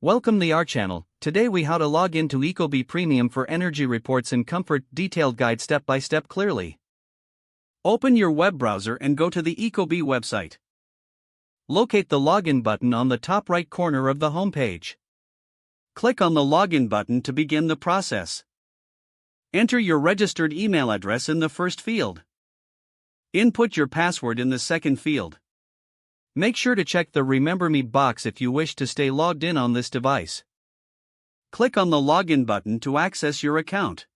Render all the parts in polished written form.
Welcome to our channel. Today we how to log into Ecobee Premium for energy reports in comfort, detailed guide step by step clearly. Open your web browser and go to the Ecobee website. Locate the login button on the top right corner of the home page. Click on the login button to begin the process. Enter your registered email address in the first field. Input your password in the second field. Make sure to check the Remember Me box if you wish to stay logged in on this device. Click on the Login button to access your account.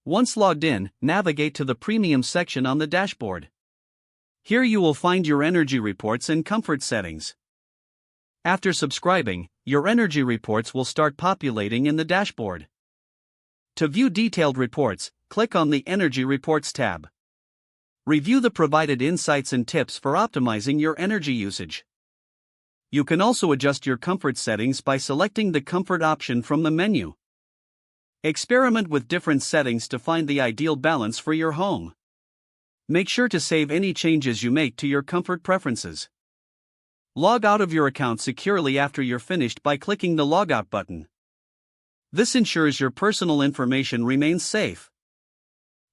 Once logged in, navigate to the Premium section on the dashboard. Here you will find your energy reports and comfort settings. After subscribing, your energy reports will start populating in the dashboard. To view detailed reports, click on the Energy Reports tab. Review the provided insights and tips for optimizing your energy usage. You can also adjust your comfort settings by selecting the comfort option from the menu. Experiment with different settings to find the ideal balance for your home. Make sure to save any changes you make to your comfort preferences. Log out of your account securely after you're finished by clicking the Logout button. This ensures your personal information remains safe.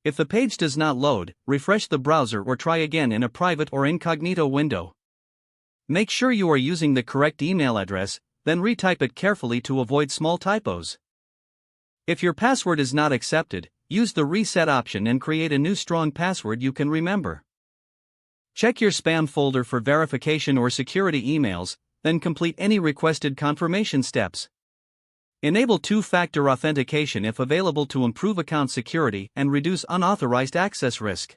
If the page does not load, refresh the browser or try again in a private or incognito window. Make sure you are using the correct email address, then retype it carefully to avoid small typos. If your password is not accepted, use the reset option and create a new strong password you can remember. Check your spam folder for verification or security emails, then complete any requested confirmation steps. Enable two-factor authentication if available to improve account security and reduce unauthorized access risk.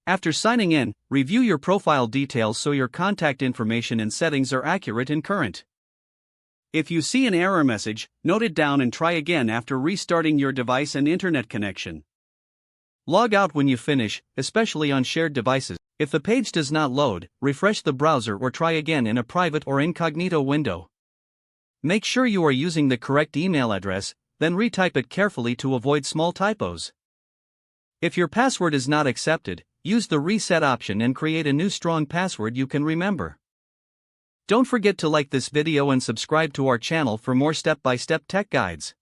After signing in, review your profile details so your contact information and settings are accurate and current. If you see an error message, note it down and try again after restarting your device and internet connection. Log out when you finish, especially on shared devices. If the page does not load, refresh the browser or try again in a private or incognito window. Make sure you are using the correct email address, then retype it carefully to avoid small typos. If your password is not accepted, use the reset option and create a new strong password you can remember. Don't forget to like this video and subscribe to our channel for more step-by-step tech guides.